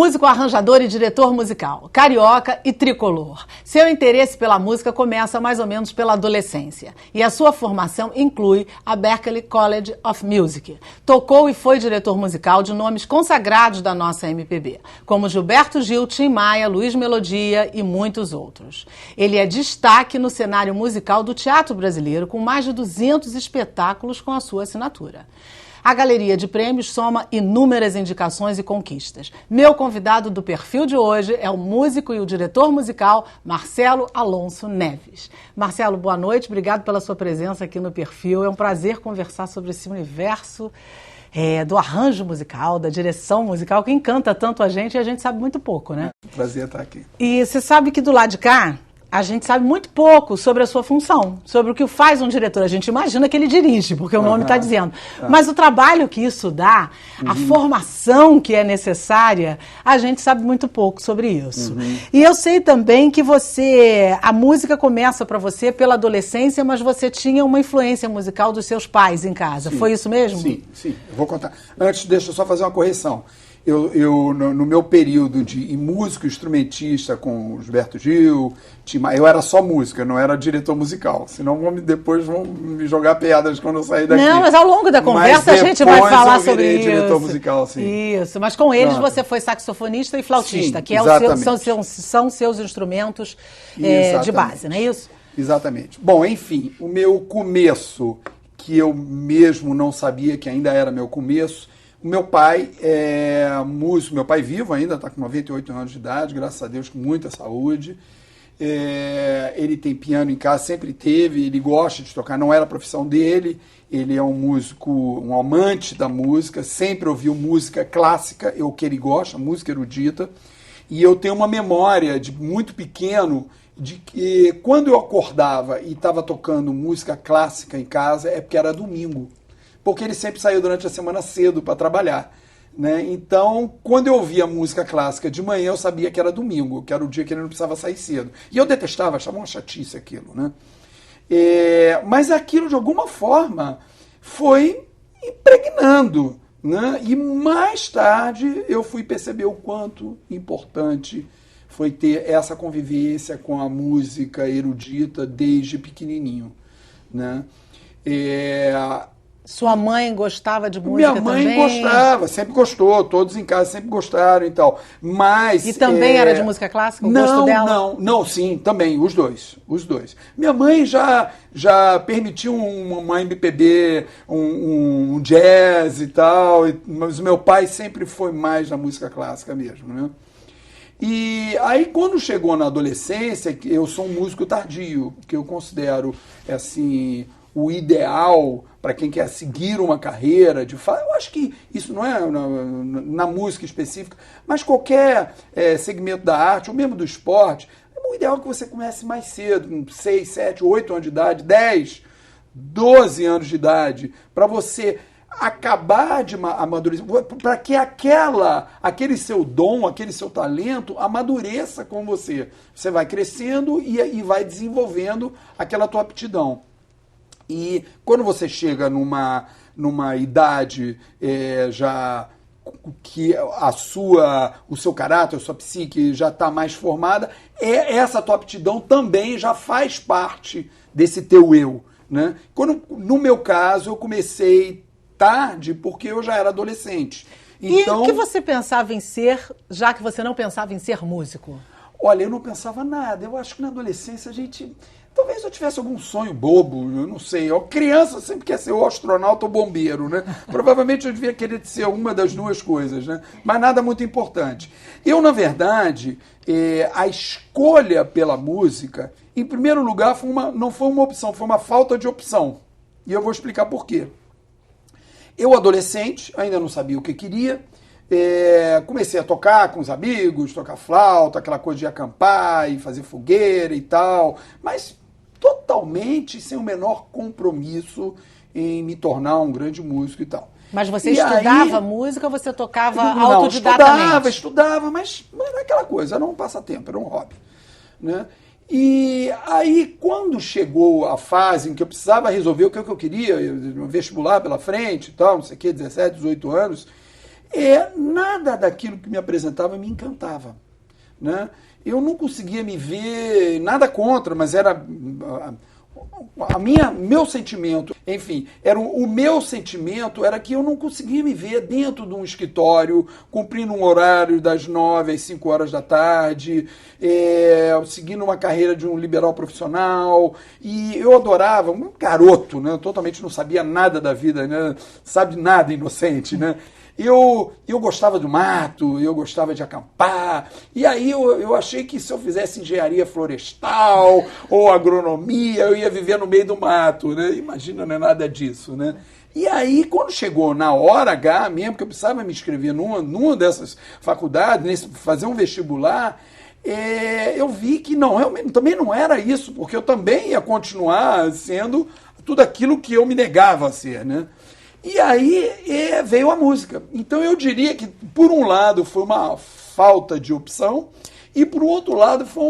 Músico, arranjador e diretor musical, carioca e tricolor. Seu interesse pela música começa mais ou menos pela adolescência e a sua formação inclui a Berklee College of Music. Tocou e foi diretor musical de nomes consagrados da nossa MPB, como Gilberto Gil, Tim Maia, Luiz Melodia e muitos outros. Ele é destaque no cenário musical do teatro brasileiro, com mais de 200 espetáculos com a sua assinatura. A galeria de prêmios soma inúmeras indicações e conquistas. Meu convidado do perfil de hoje é o músico e o diretor musical Marcelo Alonso Neves. Marcelo, boa noite, obrigado pela sua presença aqui no perfil. É um prazer conversar sobre esse universo do arranjo musical, da direção musical, que encanta tanto a gente e a gente sabe muito pouco, né? Prazer estar aqui. E você sabe que do lado de cá, a gente sabe muito pouco sobre a sua função, sobre o que faz um diretor. A gente imagina que ele dirige, porque o nome está dizendo. Mas o trabalho que isso dá, a formação que é necessária, a gente sabe muito pouco sobre isso. E eu sei também que a música começa para você pela adolescência, mas você tinha uma influência musical dos seus pais em casa. Sim. Foi isso mesmo? Sim. Eu vou contar. Antes, deixa eu só fazer uma correção. No meu período de músico instrumentista com o Gilberto Gil, eu era só música, não era diretor musical. Senão depois vão me jogar piadas quando eu sair daqui. Não, mas ao longo da conversa a gente vai falar sobre isso. Diretor musical, sim. Isso, mas com eles você foi saxofonista e flautista, sim, que são seus instrumentos de base, não é isso? Exatamente. Bom, enfim, o meu começo, que eu mesmo não sabia que ainda era meu começo, o meu pai é músico, meu pai vivo ainda, está com 98 anos de idade, graças a Deus, com muita saúde. Ele tem piano em casa, sempre teve, ele gosta de tocar, não era a profissão dele, ele é um músico, um amante da música, sempre ouviu música clássica, é o que ele gosta, música erudita, e eu tenho uma memória de muito pequeno de que quando eu acordava e estava tocando música clássica em casa é porque era domingo. Porque ele sempre saiu durante a semana cedo para trabalhar, né? Então, quando eu ouvia música clássica de manhã, eu sabia que era domingo, que era o dia que ele não precisava sair cedo. E eu detestava, achava uma chatice aquilo, né? Mas aquilo, de alguma forma, foi impregnando, né? E mais tarde eu fui perceber o quanto importante foi ter essa convivência com a música erudita desde pequenininho, né? Sua mãe gostava de música também? Minha mãe gostava, sempre gostou, todos em casa sempre gostaram e tal. Mas... E também era de música clássica, o gosto dela? Não, sim, também, os dois. Minha mãe já permitiu uma MPB, um jazz e tal, mas o meu pai sempre foi mais na música clássica mesmo, né? E aí, quando chegou na adolescência, eu sou um músico tardio, que eu considero, assim, o ideal para quem quer seguir uma carreira de fato. Eu acho que isso não é na música específica, mas qualquer segmento da arte, ou mesmo do esporte, o ideal é que você comece mais cedo, com 6, 7, 8 anos de idade, 10, 12 anos de idade, para você acabar de amadurecer, para que aquele seu dom, aquele seu talento amadureça com você. Você vai crescendo e vai desenvolvendo aquela tua aptidão. E quando você chega numa idade já que o seu caráter, a sua psique já está mais formada, essa tua aptidão também já faz parte desse teu eu, né? No meu caso, eu comecei tarde porque eu já era adolescente. Então, e o que você pensava em ser, já que você não pensava em ser músico? Olha, eu não pensava nada. Eu acho que na adolescência a gente... Talvez eu tivesse algum sonho bobo, eu não sei. A criança sempre quer ser ou astronauta ou bombeiro, né? Provavelmente eu devia querer ser uma das duas coisas, né? Mas nada muito importante. Eu, na verdade, a escolha pela música, em primeiro lugar, não foi uma opção, foi uma falta de opção. E eu vou explicar por quê. Eu, adolescente, ainda não sabia o que queria. Comecei a tocar com os amigos, tocar flauta, aquela coisa de acampar e fazer fogueira e tal, mas totalmente sem o menor compromisso em me tornar um grande músico e tal. Mas você estudava música ou você tocava autodidatamente? Estudava, mas não era aquela coisa, era um passatempo, era um hobby, né? E aí, quando chegou a fase em que eu precisava resolver o que eu queria, um vestibular pela frente e tal, não sei o que, 17, 18 anos, Nada daquilo que me apresentava me encantava, né? Eu não conseguia me ver, nada contra, mas era meu sentimento, enfim, o meu sentimento era que eu não conseguia me ver dentro de um escritório, cumprindo um horário das 9 às 5 horas da tarde, seguindo uma carreira de um liberal profissional, e eu adorava, um garoto, né, totalmente não sabia nada da vida, né, sabe nada, inocente, né? Eu gostava do mato, eu gostava de acampar, e aí eu achei que se eu fizesse engenharia florestal ou agronomia, eu ia viver no meio do mato, né? Imagina, não é nada disso, né? E aí, quando chegou na hora H mesmo, que eu precisava me inscrever numa dessas faculdades, fazer um vestibular, eu vi que não, realmente também não era isso, porque eu também ia continuar sendo tudo aquilo que eu me negava a ser, né? E aí veio a música. Então eu diria que, por um lado, foi uma falta de opção e, por outro lado, foi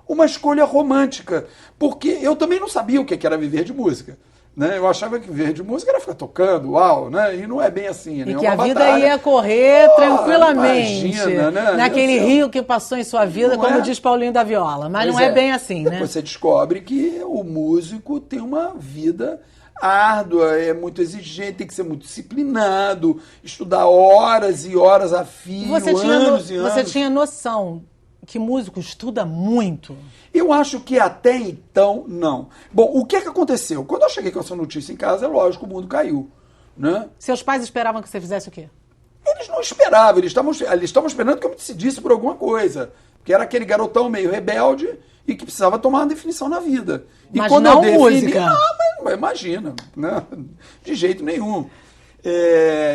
uma escolha romântica. Porque eu também não sabia o que era viver de música. Né? Eu achava que viver de música era ficar tocando, uau, né? E não é bem assim. Né? E que a vida ia correr tranquilamente. Imagina, né? Naquele rio que passou em sua vida, como diz Paulinho da Viola. Mas não é bem assim, né? Depois você descobre que o músico tem uma vida árdua, é muito exigente, tem que ser muito disciplinado, estudar horas e horas a fio, anos e anos. Você tinha noção que músico estuda muito? Eu acho que até então, não. Bom, o que aconteceu? Quando eu cheguei com essa notícia em casa, é lógico, o mundo caiu. Né? Seus pais esperavam que você fizesse o quê? Eles não esperavam, eles estavam esperando que eu me decidisse por alguma coisa. Porque era aquele garotão meio rebelde e que precisava tomar uma definição na vida. E mas quando não eu música. Mas imagina, né? De jeito nenhum.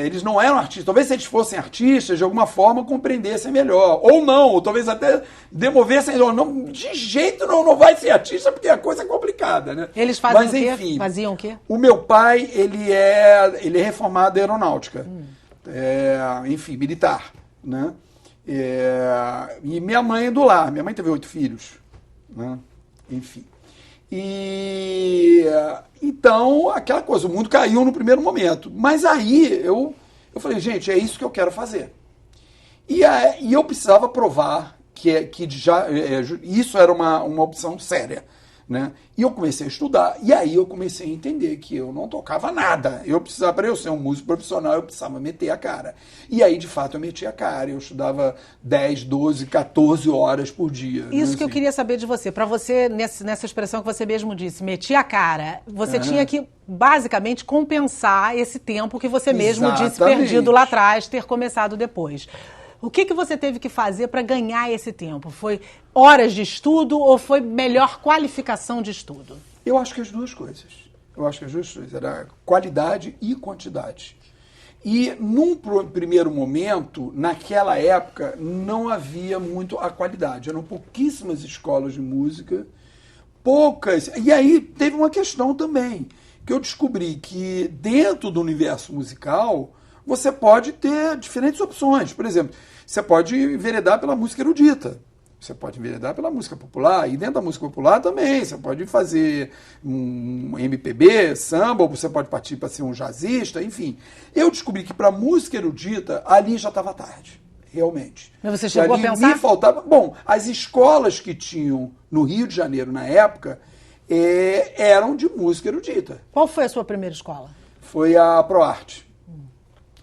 Eles não eram artistas. Talvez se eles fossem artistas, de alguma forma compreendessem melhor. Ou não, ou talvez até demovessem. Não, de jeito não vai ser artista, porque a coisa é complicada, né? Eles faziam o quê? Enfim, faziam o quê? O meu pai, ele é reformado em aeronáutica. Enfim, militar, né? E minha mãe é do lar. Minha mãe teve 8 filhos, né? Enfim. Então, aquela coisa, o mundo caiu no primeiro momento. Mas aí eu falei, gente, é isso que eu quero fazer. E eu precisava provar que isso era uma opção séria. Né? E eu comecei a estudar, e aí eu comecei a entender que eu não tocava nada. Para eu ser um músico profissional, eu precisava meter a cara. E aí, de fato, eu meti a cara. Eu estudava 10, 12, 14 horas por dia. Isso que eu queria saber de você. Para você, nessa expressão que você mesmo disse, meter a cara, você tinha que, basicamente, compensar esse tempo que você mesmo disse perdido lá atrás, ter começado depois. O que você teve que fazer para ganhar esse tempo? Foi horas de estudo ou foi melhor qualificação de estudo? Eu acho que as duas coisas. Era qualidade e quantidade. E num primeiro momento, naquela época, não havia muito a qualidade. Eram pouquíssimas escolas de música, poucas. E aí teve uma questão também, que eu descobri que dentro do universo musical você pode ter diferentes opções. Por exemplo, você pode enveredar pela música erudita. Você pode enveredar pela música popular. E dentro da música popular também. Você pode fazer um MPB, samba, ou você pode partir para ser um jazzista, enfim. Eu descobri que para a música erudita, ali já estava tarde. Realmente. Mas você chegou a pensar? Me faltava... Bom, as escolas que tinham no Rio de Janeiro, na época, eram de música erudita. Qual foi a sua primeira escola? Foi a ProArte,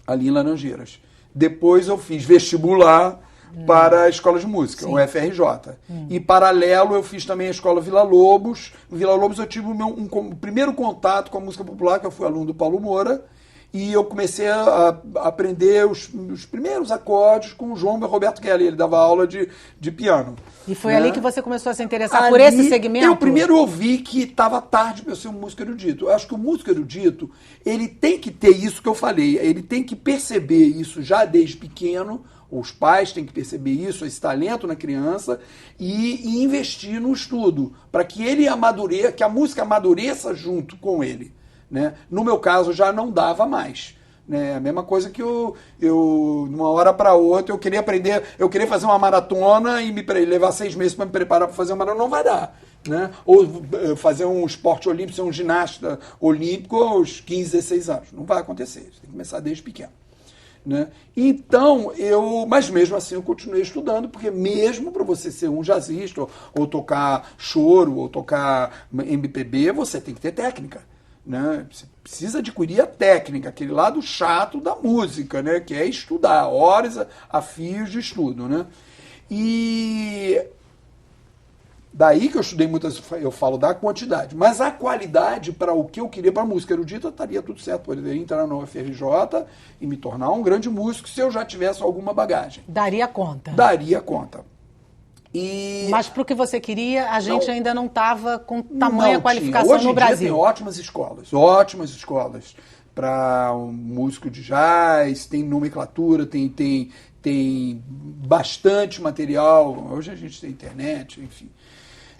ali em Laranjeiras. Depois eu fiz vestibular para a escola de música, o FRJ. E paralelo eu fiz também a escola Vila Lobos. No Vila Lobos eu tive o primeiro contato com a música popular, que eu fui aluno do Paulo Moura, e eu comecei a aprender os primeiros acordes com o João Roberto Kelly. Ele dava aula de piano. E foi ali que você começou a se interessar por esse segmento? Eu primeiro ouvi que estava tarde para eu ser um músico erudito. Eu acho que o músico erudito, ele tem que ter isso que eu falei. Ele tem que perceber isso já desde pequeno. Os pais têm que perceber isso, esse talento na criança, e investir no estudo, para que ele amadureça, que a música amadureça junto com ele. Né? No meu caso, já não dava mais. Né? A mesma coisa que eu de uma hora para outra, eu queria aprender, eu queria fazer uma maratona e levar 6 meses para me preparar para fazer uma maratona, não vai dar. Né? Ou fazer um esporte olímpico, ser um ginasta olímpico aos 15, 16 anos. Não vai acontecer, você tem que começar desde pequeno. né? Então, mas mesmo assim eu continuei estudando, porque mesmo para você ser um jazzista, ou tocar choro, ou tocar MPB, você tem que ter técnica, né? Você precisa adquirir a técnica, aquele lado chato da música, né? Que é estudar, horas a fios de estudo, né? E daí que eu estudei muitas, eu falo da quantidade, mas a qualidade para o que eu queria para a música erudita estaria tudo certo. Poderia entrar na UFRJ e me tornar um grande músico se eu já tivesse alguma bagagem. Daria conta. Daria conta. Mas para o que você queria, a gente ainda não estava com tamanha qualificação Hoje no em dia Brasil. tem ótimas escolas para um músico de jazz, tem nomenclatura, tem bastante material. Hoje a gente tem internet, enfim.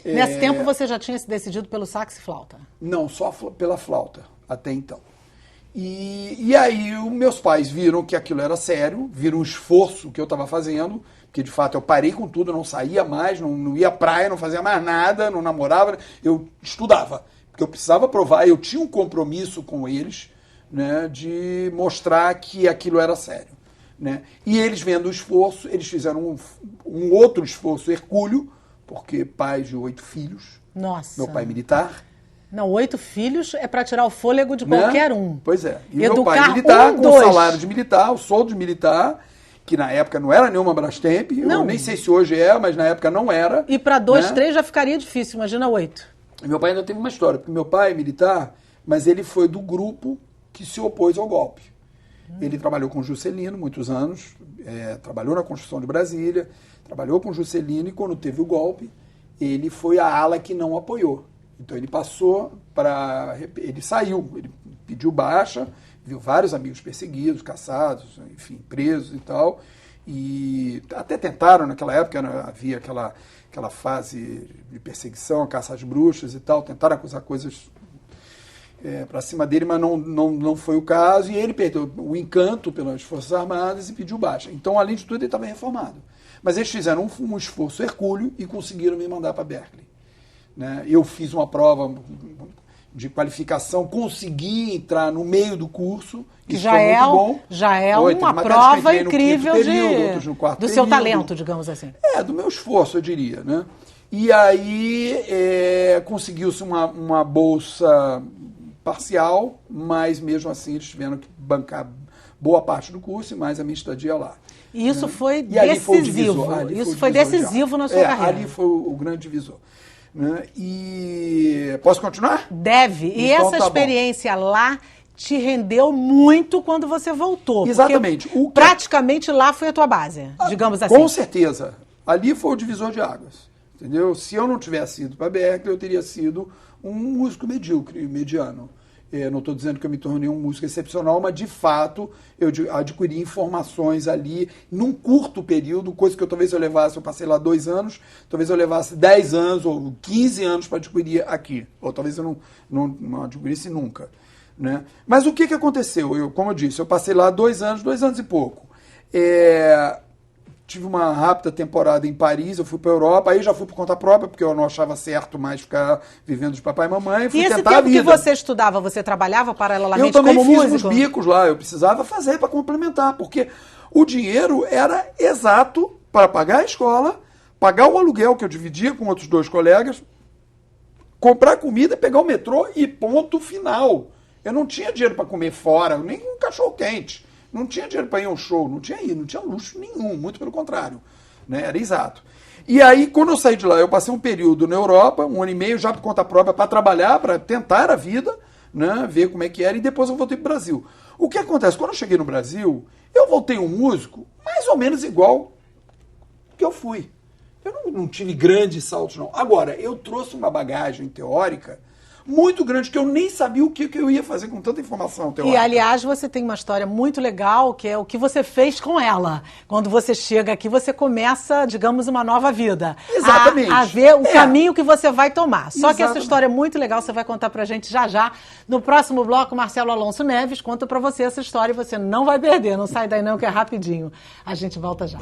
Nesse tempo você já tinha se decidido pelo sax e flauta? Não, só pela flauta, até então. E aí os meus pais viram que aquilo era sério, viram o esforço que eu estava fazendo, porque de fato eu parei com tudo, não saía mais, não ia à praia, não fazia mais nada, não namorava, eu estudava, porque eu precisava provar, eu tinha um compromisso com eles, né, de mostrar que aquilo era sério, né? E eles vendo o esforço, eles fizeram um outro esforço hercúleo, porque pais de 8 filhos, Nossa. meu pai militar. Não, 8 filhos é para tirar o fôlego de qualquer um. Pois é. E Educar meu pai militar, com 2. salário de militar, o soldo de militar, que na época não era nenhuma Brastemp, eu nem sei se hoje é, mas na época não era. E para 2, 3 já ficaria difícil, imagina 8. E meu pai ainda teve uma história, porque meu pai é militar, mas ele foi do grupo que se opôs ao golpe. Ele trabalhou com Juscelino muitos anos, trabalhou na construção de Brasília, trabalhou com Juscelino e quando teve o golpe, ele foi a ala que não apoiou. Então ele passou para... Ele saiu, ele pediu baixa, viu vários amigos perseguidos, caçados, enfim, presos e tal. E até tentaram, naquela época, havia aquela fase de perseguição, caça às bruxas e tal, tentaram acusar coisas para cima dele, mas não foi o caso. E ele perdeu o encanto pelas Forças Armadas e pediu baixa. Então, além de tudo, ele estava reformado. Mas eles fizeram um esforço hercúleo e conseguiram me mandar para Berkeley. Né? Eu fiz uma prova de qualificação, consegui entrar no meio do curso, isso foi muito bom. Já é uma prova incrível do seu talento, digamos assim. Do meu esforço, eu diria. Né? E aí conseguiu-se uma bolsa parcial, mas mesmo assim eles tiveram que bancar boa parte do curso e mais a minha estadia lá. E isso foi decisivo. Isso foi decisivo na sua carreira. Ali foi o grande divisor. Né? E posso continuar? Deve. E então, essa experiência lá te rendeu muito quando você voltou. Exatamente. Praticamente lá foi a tua base, digamos assim. Com certeza. Ali foi o divisor de águas. Entendeu? Se eu não tivesse ido para Berkeley, eu teria sido um músico medíocre, mediano. Não estou dizendo que eu me tornei um músico excepcional, mas de fato eu adquiri informações ali num curto período, coisa que talvez eu levasse, eu passei lá 2 anos, talvez eu levasse 10 anos ou 15 anos para adquirir aqui. Ou talvez eu não adquirisse nunca. Né? Mas o que aconteceu? Como eu disse, eu passei lá 2 anos e pouco. Tive uma rápida temporada em Paris, eu fui para a Europa, aí já fui por conta própria, porque eu não achava certo mais ficar vivendo de papai e mamãe, fui tentar a vida. E esse tempo que você estudava, você trabalhava paralelamente como músico? Eu também fiz uns bicos lá, eu precisava fazer para complementar, porque o dinheiro era exato para pagar a escola, pagar o aluguel que eu dividia com outros 2 colegas, comprar comida, pegar o metrô e ponto final. Eu não tinha dinheiro para comer fora, nem um cachorro-quente. Não tinha dinheiro para ir a um show, não tinha luxo nenhum, muito pelo contrário. Né? Era exato. E aí, quando eu saí de lá, eu passei um período na Europa, 1 ano e meio, já por conta própria, para trabalhar, para tentar a vida, né? Ver como é que era, e depois eu voltei para o Brasil. O que acontece? Quando eu cheguei no Brasil, eu voltei um músico mais ou menos igual que eu fui. Eu não tive grandes saltos, não. Agora, eu trouxe uma bagagem teórica muito grande, que eu nem sabia o que eu ia fazer com tanta informação teórica. E, aliás, você tem uma história muito legal, que é o que você fez com ela. Quando você chega aqui, você começa, digamos, uma nova vida. Exatamente. A ver o caminho que você vai tomar. Só Exatamente. que essa história é muito legal, você vai contar pra gente já. No próximo bloco, Marcelo Alonso Neves conta pra você essa história e você não vai perder. Não sai daí não, que é rapidinho. A gente volta já.